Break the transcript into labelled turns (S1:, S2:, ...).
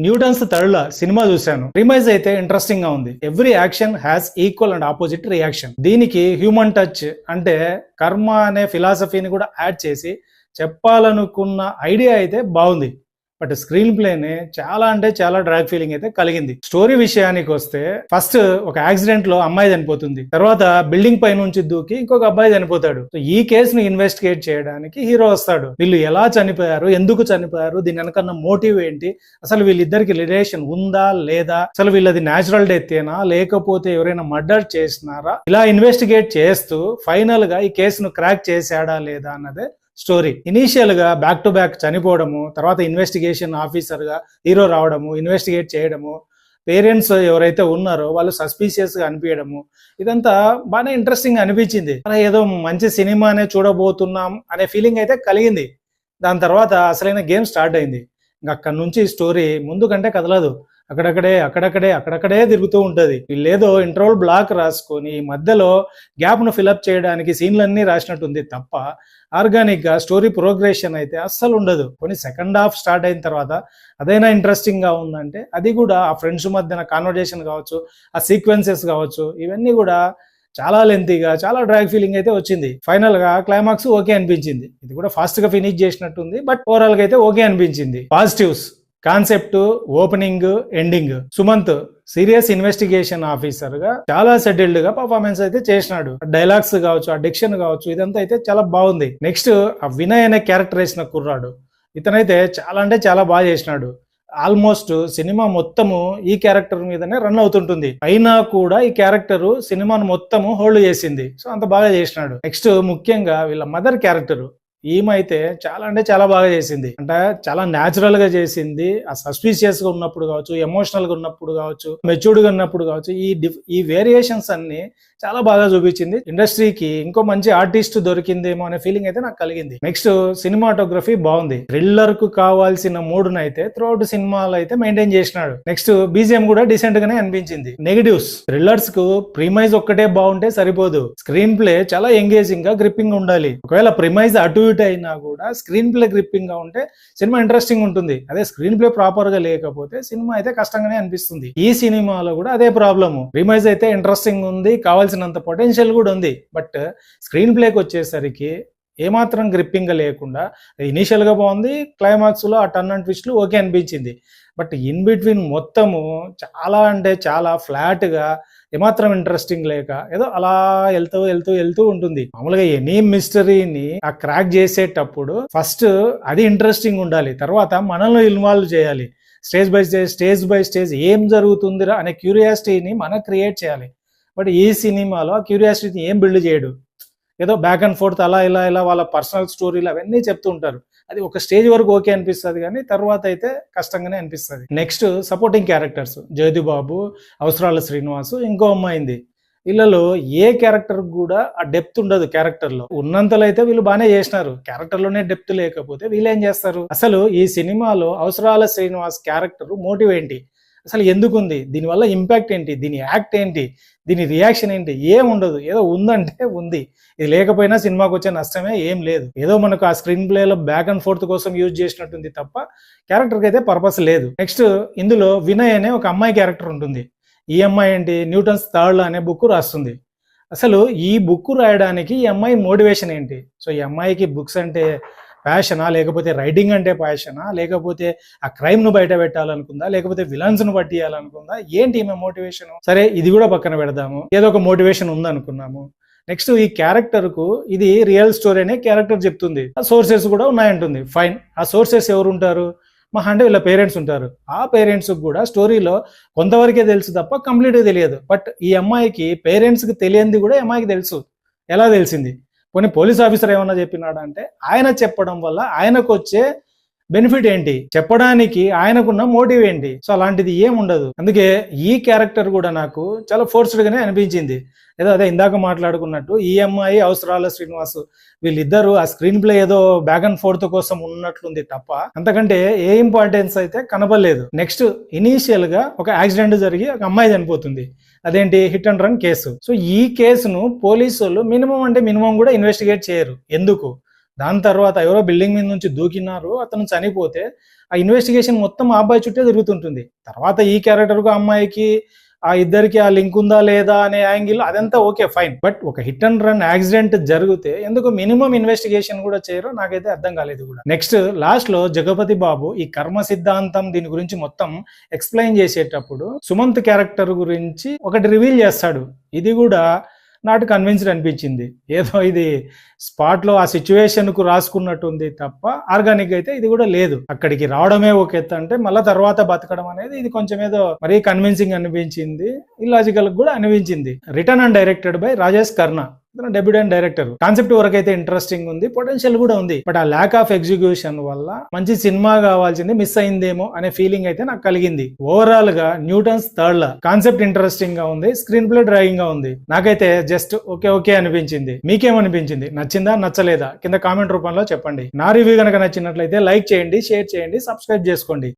S1: Newton's third cinema చూశాను. రిమైజ్ అయితే interesting గా ఉంది. Every action has equal and opposite reaction. దీనికి హ్యూమన్ టచ్ అంటే కర్మ అనే ఫిలాసఫీని కూడా యాడ్ చేసి చెప్పాలనుకున్న ఐడియా అయితే బాగుంది. బట్ స్క్రీన్ ప్లేని చాలా అంటే చాలా డ్రాగ్ ఫీలింగ్ అయితే కలిగింది. స్టోరీ విషయానికి వస్తే ఫస్ట్ ఒక యాక్సిడెంట్ లో అమ్మాయి చనిపోతుంది. తర్వాత బిల్డింగ్ పై నుంచి దూకి ఇంకొక అబ్బాయి చనిపోతాడు. సో ఈ కేసును ఇన్వెస్టిగేట్ చేయడానికి హీరో వస్తాడు. వీళ్ళు ఎలా చనిపోయారు, ఎందుకు చనిపోయారు, దీని వెనకన్న మోటివ్ ఏంటి, అసలు వీళ్ళిద్దరికి రిలేషన్ ఉందా లేదా, అసలు వీళ్ళది న్యాచురల్ డెత్ ఏనా లేకపోతే ఎవరైనా మర్డర్ చేసినారా, ఇలా ఇన్వెస్టిగేట్ చేస్తూ ఫైనల్ గా ఈ కేసును క్రాక్ చేశాడా లేదా అన్నదే స్టోరీ. ఇనీషియల్ గా బ్యాక్ టు బ్యాక్ చనిపోవడము, తర్వాత ఇన్వెస్టిగేషన్ ఆఫీసర్ గా హీరో రావడము, ఇన్వెస్టిగేట్ చేయడము, పేరెంట్స్ ఎవరైతే ఉన్నారో వాళ్ళు సస్పీషియస్ గా అనిపించడము, ఇదంతా బాగానే ఇంట్రెస్టింగ్ అనిపించింది. ఏదో మంచి సినిమానే చూడబోతున్నాం అనే ఫీలింగ్ అయితే కలిగింది. దాని తర్వాత అసలైన గేమ్ స్టార్ట్ అయింది. ఇంకా అక్కడి నుంచి స్టోరీ ముందు కంటే కదలదు. అక్కడక్కడే తిరుగుతూ ఉంటది. వీళ్ళేదో ఇంటర్వల్ బ్లాక్ రాసుకొని మధ్యలో గ్యాప్ ను ఫిలప్ చేయడానికి సీన్లన్నీ రాసినట్టుంది తప్ప ఆర్గానిక్ గా స్టోరీ ప్రోగ్రెషన్ అయితే అస్సలు ఉండదు. కొన్ని సెకండ్ హాఫ్ స్టార్ట్ అయిన తర్వాత అదైనా ఇంట్రెస్టింగ్ గా ఉందంటే అది కూడా ఆ ఫ్రెండ్స్ మధ్యన కాన్వర్జేషన్ కావచ్చు, ఆ సీక్వెన్సెస్ కావచ్చు, ఇవన్నీ కూడా చాలా లెంతీగా చాలా డ్రాగ్ ఫీలింగ్ అయితే వచ్చింది. ఫైనల్ గా క్లైమాక్స్ ఓకే అనిపించింది. ఇది కూడా ఫాస్ట్ గా ఫినిష్ చేసినట్టుంది, బట్ ఓవరాల్ గా అయితే ఓకే అనిపించింది. Positives: concept, opening, ending. Sumanth serious investigation officer గా చాలా సెటిల్డ్ గా పర్ఫార్మెన్స్ అయితే చేసినాడు. డైలాగ్స్ కావచ్చు, ఆ డిక్షన్ కావచ్చు, ఇదంతా అయితే చాలా బాగుంది. నెక్స్ట్ ఆ వినయ్ అనే క్యారెక్టర్ వేసిన కుర్రాడు, ఇతనైతే చాలా అంటే చాలా బాగా చేసినాడు. ఆల్మోస్ట్ సినిమా మొత్తము ఈ క్యారెక్టర్ మీదనే రన్ అవుతుంటుంది, అయినా కూడా ఈ క్యారెక్టర్ సినిమాను మొత్తము హోల్డ్ చేసింది. సో అంత బాగా చేసినాడు. నెక్స్ట్ ముఖ్యంగా వీళ్ళ మదర్ క్యారెక్టర్, ఈమె అయితే చాలా అంటే చాలా బాగా చేసింది. అంటే చాలా న్యాచురల్ గా చేసింది. ఆ సస్పీషియస్ గా ఉన్నప్పుడు కావచ్చు, ఎమోషనల్ గా ఉన్నప్పుడు కావచ్చు, మెచ్యూర్డ్ గా ఉన్నప్పుడు కావచ్చు, ఈ వేరియేషన్స్ అన్ని చాలా బాగా చూపించింది. ఇండస్ట్రీకి ఇంకో మంచి ఆర్టిస్ట్ దొరికిందేమో అనే ఫీలింగ్ అయితే నాకు కలిగింది. నెక్స్ట్ సినిమాటోగ్రఫీ బాగుంది. థ్రిల్లర్ కు కావాల్సిన మూడును అయితే త్రూఅవుట్ సినిమాలో అయితే మెయింటైన్ చేసినాడు. నెక్స్ట్ బీజిఎం కూడా డీసెంట్ గానే అనిపించింది. నెగటివ్స్: థ్రిల్లర్స్ కు ప్రిమైజ్ ఒక్కటే బాగుంటే సరిపోదు, స్క్రీన్ ప్లే చాలా ఎంగేజింగ్ గా గ్రిప్పింగ్ ఉండాలి. ఒకవేళ ప్రిమైజ్ అటు ఇటు అయినా కూడా స్క్రీన్ ప్లే గ్రిప్పింగ్ గా ఉంటే సినిమా ఇంట్రెస్టింగ్ ఉంటుంది. అదే స్క్రీన్ ప్లే ప్రాపర్ గా లేకపోతే సినిమా అయితే కష్టంగానే అనిపిస్తుంది. ఈ సినిమాలో కూడా అదే ప్రాబ్లము. ప్రిమైజ్ అయితే ఇంట్రెస్టింగ్ ఉంది, కావాల్సినంత పొటెన్షియల్ కూడా ఉంది, బట్ స్క్రీన్ ప్లేకి వచ్చేసరికి ఏమాత్రం గ్రిప్పింగ్ గా లేకుండా ఇనీషియల్ గా బాగుంది, క్లైమాక్స్ లో ఆ టర్న్ అండ్ ట్విస్ట్లు ఓకే అనిపించింది, బట్ ఇన్ బిట్వీన్ మొత్తము చాలా అంటే చాలా ఫ్లాట్ గా ఏమాత్రం ఇంట్రెస్టింగ్ లేక ఏదో అలా వెళ్తూ ఉంటుంది. మామూలుగా ఎనీ మిస్టరీని ఆ క్రాక్ చేసేటప్పుడు ఫస్ట్ అది ఇంట్రెస్టింగ్ ఉండాలి, తర్వాత మనల్ని ఇన్వాల్వ్ చేయాలి. స్టేజ్ బై స్టేజ్ ఏం జరుగుతుందిరా అనే క్యూరియాసిటీని మనం క్రియేట్ చేయాలి. బట్ ఈ సినిమాలో ఆ క్యూరియాసిటీని ఏం బిల్డ్ చేయడు. ఏదో బ్యాక్ అండ్ ఫోర్త్ అలా ఇలా వాళ్ళ పర్సనల్ స్టోరీలు అవన్నీ చెప్తూ ఉంటారు. అది ఒక స్టేజ్ వరకు ఓకే అనిపిస్తుంది, కానీ తర్వాత అయితే కష్టంగానే అనిపిస్తుంది. నెక్స్ట్ సపోర్టింగ్ క్యారెక్టర్స్: జ్యోతిబాబు, అవసరాల శ్రీనివాసు, ఇంకో అమ్మాయింది. వీళ్ళలో ఏ క్యారెక్టర్ కూడా ఆ డెప్త్ ఉండదు. క్యారెక్టర్ లో ఉన్నంతలో అయితే వీళ్ళు బాగానే చేసినారు, క్యారెక్టర్ లోనే డెప్త్ లేకపోతే వీళ్ళు ఏం చేస్తారు? అసలు ఈ సినిమాలో అవసరాల శ్రీనివాస్ క్యారెక్టర్ మోటివ్ ఏంటి, అసలు ఎందుకుంది, దీనివల్ల ఇంపాక్ట్ ఏంటి, దీని యాక్ట్ ఏంటి, దీని రియాక్షన్ ఏంటి? ఏం ఉండదు. ఏదో ఉందంటే ఉంది, ఇది లేకపోయినా సినిమాకి వచ్చే నష్టమే ఏం లేదు. ఏదో మనకు ఆ స్క్రీన్ ప్లేలో బ్యాక్ అండ్ ఫోర్త్ కోసం యూజ్ చేసినట్టుంది తప్ప క్యారెక్టర్కి అయితే పర్పస్ లేదు. నెక్స్ట్ ఇందులో వినయ్ అనే ఒక అమ్మాయి క్యారెక్టర్ ఉంటుంది. ఈ అమ్మాయి ఏంటి, న్యూటన్స్ థర్డ్ అనే బుక్ రాస్తుంది. అసలు ఈ బుక్ రాయడానికి ఈ అమ్మాయి మోటివేషన్ ఏంటి? సో ఈ అమ్మాయికి బుక్స్ అంటే ప్యాషనా, లేకపోతే రైటింగ్ అంటే ప్యాషనా, లేకపోతే ఆ క్రైమ్ ను బయట పెట్టాలనుకుందా, లేకపోతే విలన్స్ ను పట్టియాలనుకుందా, ఏంటి ఈమె మోటివేషన్? సరే ఇది కూడా పక్కన పెడదాము, ఏదో ఒక మోటివేషన్ ఉందనుకున్నాము. నెక్స్ట్ ఈ క్యారెక్టర్ కు ఇది రియల్ స్టోరీ అనే క్యారెక్టర్ చెప్తుంది, ఆ సోర్సెస్ కూడా ఉన్నాయంటుంది. ఫైన్, ఆ సోర్సెస్ ఎవరు ఉంటారు? మహా అంటే వీళ్ళ పేరెంట్స్ ఉంటారు. ఆ పేరెంట్స్ కూడా స్టోరీలో కొంతవరకే తెలుసు తప్ప కంప్లీట్గా తెలియదు. బట్ ఈ అమ్మాయికి పేరెంట్స్కి తెలియంది కూడా అమ్మాయికి తెలుసు. ఎలా తెలిసింది? కొన్ని పోలీస్ ఆఫీసర్ ఏమన్నా చెప్పినాడు అంటే ఆయన చెప్పడం వల్ల ఆయనకు వచ్చే బెనిఫిట్ ఏంటి, చెప్పడానికి ఆయనకున్న మోటివ్ ఏంటి? సో అలాంటిది ఏం ఉండదు. అందుకే ఈ క్యారెక్టర్ కూడా నాకు చాలా ఫోర్స్డ్ గానే అనిపించింది. ఏదో అదే ఇందాక మాట్లాడుకున్నట్టు ఈ అమ్మాయి, అవసరాల శ్రీనివాసు, వీళ్ళిద్దరు ఆ స్క్రీన్ ప్లే ఏదో బ్యాక్ అండ్ ఫోర్త్ కోసం ఉన్నట్లుంది తప్ప అంతకంటే ఏ ఇంపార్టెన్స్ అయితే కనపడలేదు. నెక్స్ట్ ఇనీషియల్ గా ఒక యాక్సిడెంట్ జరిగి ఒక అమ్మాయి చనిపోతుంది. అదేంటి, hit and run case. So ఈ కేసును పోలీసు వాళ్ళు మినిమం అంటే మినిమం కూడా ఇన్వెస్టిగేట్ చేయరు. ఎందుకు? దాని తర్వాత ఎవరో బిల్డింగ్ మీద నుంచి దూకినారు, అతను చనిపోతే ఆ ఇన్వెస్టిగేషన్ మొత్తం ఆ అబ్బాయి చుట్టే తిరుగుతుంటుంది. తర్వాత ఈ క్యారెక్టర్కు అమ్మాయికి ఆ ఇద్దరికి ఆ లింక్ ఉందా లేదా అనే యాంగిల్ అదంతా ఓకే ఫైన్. బట్ ఒక హిట్ అండ్ రన్ యాక్సిడెంట్ జరిగితే ఎందుకు మినిమం ఇన్వెస్టిగేషన్ కూడా చేయరో నాకైతే అర్థం కాలేదు కూడా. నెక్స్ట్ లాస్ట్ లో జగపతి బాబు ఈ కర్మ సిద్ధాంతం దీని గురించి మొత్తం ఎక్స్ప్లెయిన్ చేసేటప్పుడు సుమంత్ క్యారెక్టర్ గురించి ఒకటి రివీల్ చేస్తాడు. ఇది కూడా నాట్ కన్విన్స్డ్ అనిపించింది. ఏదో ఇది స్పాట్ లో ఆ సిచ్యువేషన్ కు రాసుకున్నట్టుంది తప్ప ఆర్గానిక్ అయితే ఇది కూడా లేదు. అక్కడికి రావడమే ఒక ఎత్తు అంటే మళ్ళీ తర్వాత బతకడం అనేది ఇది కొంచెం ఏదో మరీ కన్విన్సింగ్ అనిపించింది, ఇల్లాజికల్ కూడా అనిపించింది. Return and directed by Rajesh Karna, debutante director. Concept వరకు అయితే ఇంట్రెస్టింగ్ ఉంది, పొటెన్షియల్ కూడా ఉంది. బట్ ఆ ల్యాక్ ఆఫ్ ఎగ్జిక్యూషన్ వల్ల మంచి సినిమా కావాల్సింది మిస్ అయిందేమో అనే ఫీలింగ్ అయితే నాకు కలిగింది. ఓవరాల్ గా Newton's third law concept interesting గా ఉంది, స్క్రీన్ ప్లే డ్రాయింగ్ గా ఉంది. నాకైతే జస్ట్ ఓకే అనిపించింది. మీకేమనిపించింది? నచ్చిందా నచ్చలేదా కింద కామెంట్ రూపంలో చెప్పండి. నా రివ్యూ కనుక నచ్చినట్లయితే లైక్ చేయండి, షేర్ చేయండి, సబ్స్క్రైబ్ చేసుకోండి.